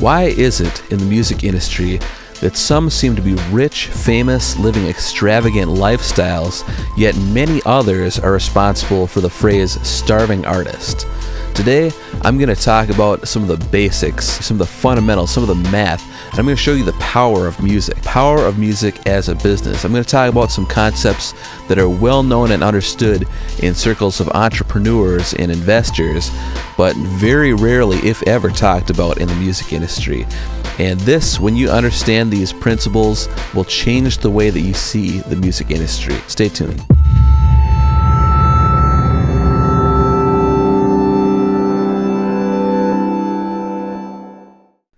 Why is it in the music industry that some seem to be rich, famous, living extravagant lifestyles, yet many others are responsible for the phrase starving artist? Today, I'm going to talk about some of the basics, some of the fundamentals, some of the math, and I'm going to show you the power of music as a business. I'm going to talk about some concepts that are well known and understood in circles of entrepreneurs and investors, but very rarely, if ever, talked about in the music industry. And this, when you understand these principles, will change the way that you see the music industry. Stay tuned.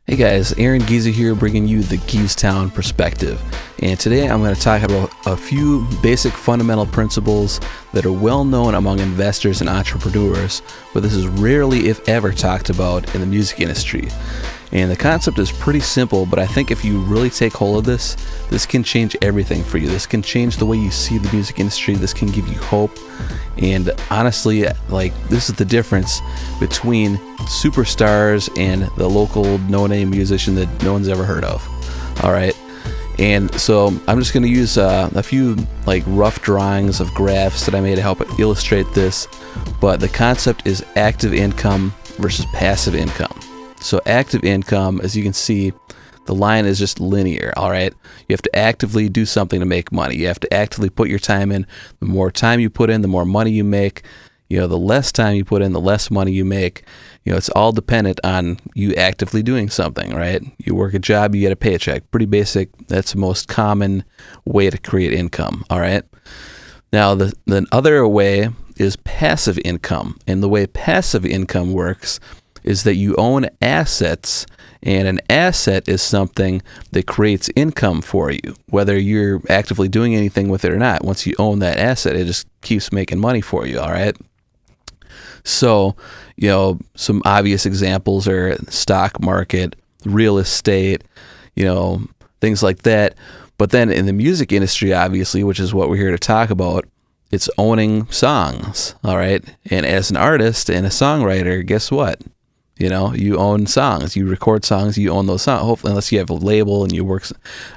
Hey guys, Aaron Geeza here, bringing you the Geeztown perspective. And today I'm going to talk about a few basic fundamental principles that are well known among investors and entrepreneurs, but this is rarely, if ever, talked about in the music industry. And the concept is pretty simple, but I think if you really take hold of this can change everything for you. This can change the way you see the music industry. This can give you hope. And honestly, this is the difference between superstars and the local no-name musician that no one's ever heard of. All right. And so I'm just going to use a few rough drawings of graphs that I made to help illustrate this. But the concept is active income versus passive income. So active income, as you can see, the line is just linear, all right? You have to actively do something to make money. You have to actively put your time in. The more time you put in, the more money you make. The less time you put in, the less money you make. It's all dependent on you actively doing something, right? You work a job, you get a paycheck. Pretty basic. That's the most common way to create income, all right? Now, the other way is passive income. And the way passive income works is that you own assets, and an asset is something that creates income for you, whether you're actively doing anything with it or not. Once you own that asset, it just keeps making money for you, all right? So, some obvious examples are stock market, real estate, things like that. But then in the music industry, obviously, which is what we're here to talk about, it's owning songs, all right? And as an artist and a songwriter, guess what? You own songs, you record songs, you own those songs, hopefully, unless you have a label and you work.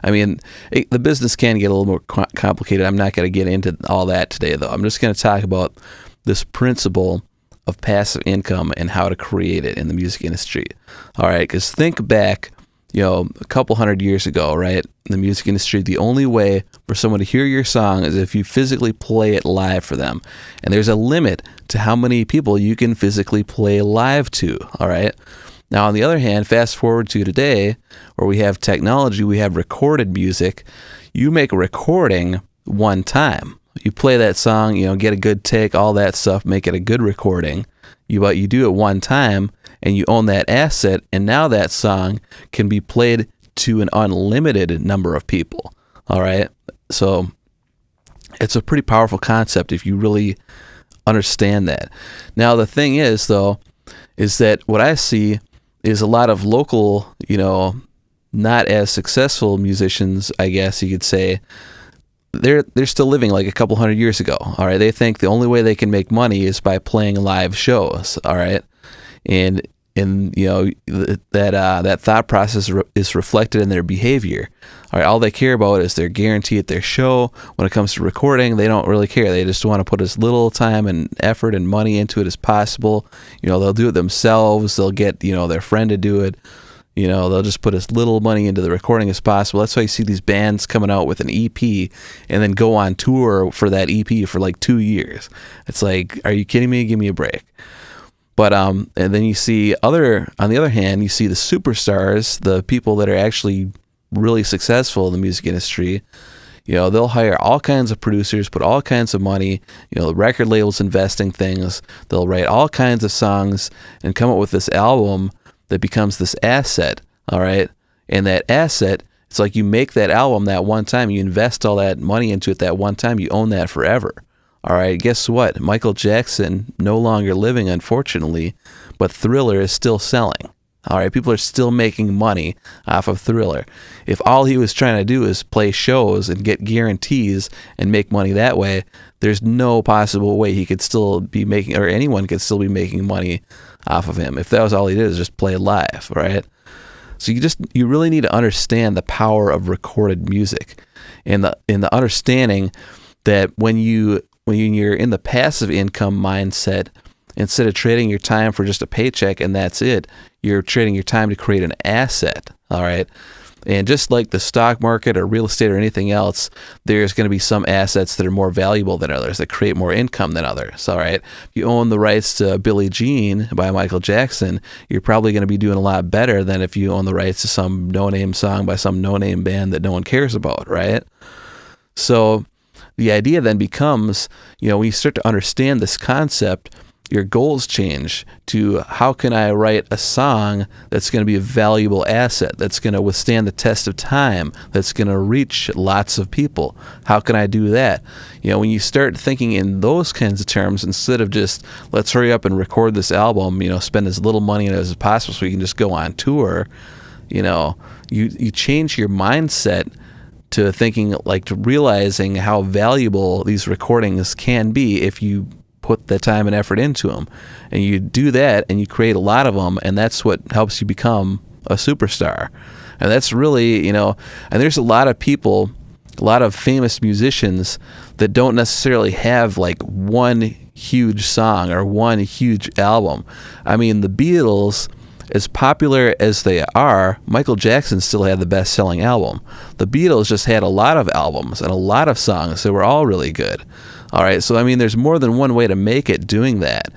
The business can get a little more complicated. I'm not going to get into all that today, though. I'm just going to talk about this principle of passive income and how to create it in the music industry. All right, because think back, a couple hundred years ago, right? In the music industry, the only way for someone to hear your song is if you physically play it live for them. And there's a limit to how many people you can physically play live to, all right? Now, on the other hand, fast forward to today, where we have technology, we have recorded music. You make a recording one time. You play that song, get a good take, all that stuff, make it a good recording. But you do it one time, and you own that asset, and now that song can be played to an unlimited number of people, all right? So it's a pretty powerful concept if you really understand that. Now, the thing is, though, is that what I see is a lot of local, not as successful musicians, I guess you could say, they're still living like a couple hundred years ago, all right? They think the only way they can make money is by playing live shows, all right? And that thought process is reflected in their behavior. All right, all they care about is their guarantee at their show. When it comes to recording, they don't really care. They just want to put as little time and effort and money into it as possible. They'll do it themselves. They'll get their friend to do it. They'll just put as little money into the recording as possible. That's why you see these bands coming out with an EP and then go on tour for that EP for 2 years. It's like, are you kidding me? Give me a break. But and then you see on the other hand, you see the superstars, the people that are actually really successful in the music industry. They'll hire all kinds of producers, put all kinds of money. The record labels investing things. They'll write all kinds of songs and come up with this album that becomes this asset. All right, and that asset, it's like you make that album that one time. You invest all that money into it that one time. You own that forever. All right, guess what? Michael Jackson, no longer living, unfortunately, but Thriller is still selling. All right, people are still making money off of Thriller. If all he was trying to do is play shows and get guarantees and make money that way, there's no possible way he could still be making, or anyone could still be making money off of him. If that was all he did, is just play live, right? So you really need to understand the power of recorded music, and the understanding that when you're in the passive income mindset, instead of trading your time for just a paycheck and that's it, you're trading your time to create an asset. All right. And just like the stock market or real estate or anything else, there's going to be some assets that are more valuable than others, that create more income than others. All right. If you own the rights to Billie Jean by Michael Jackson, you're probably going to be doing a lot better than if you own the rights to some no-name song by some no-name band that no one cares about, right? So the idea then becomes, when you start to understand this concept, your goals change to, how can I write a song that's going to be a valuable asset, that's going to withstand the test of time, that's going to reach lots of people? How can I do that? When you start thinking in those kinds of terms, instead of just, let's hurry up and record this album, spend as little money as possible so we can just go on tour, you change your mindset to thinking, to realizing how valuable these recordings can be if you put the time and effort into them. And you do that and you create a lot of them, and that's what helps you become a superstar. And that's really, and there's a lot of people, a lot of famous musicians that don't necessarily have one huge song or one huge album. I mean, the Beatles, as popular as they are, Michael Jackson still had the best-selling album. The Beatles just had a lot of albums and a lot of songs that were all really good. All right, so there's more than one way to make it doing that.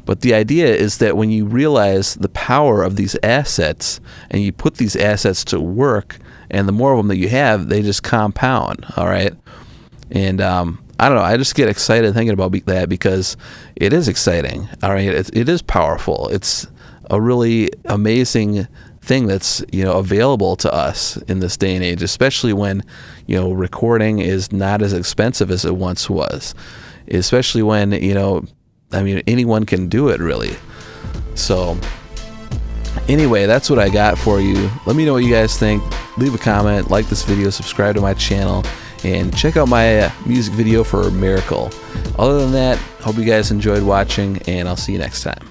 But the idea is that when you realize the power of these assets and you put these assets to work, and the more of them that you have, they just compound. All right, and I don't know, I just get excited thinking about that, because it is exciting. All right, it is powerful. It's a really amazing thing that's available to us in this day and age, especially when recording is not as expensive as it once was, especially when anyone can do it, really. So anyway, that's what I got for you. Let me know what you guys think. Leave a comment, like this video, subscribe to my channel, and check out my music video for Miracle. Other than that, hope you guys enjoyed watching, and I'll see you next time.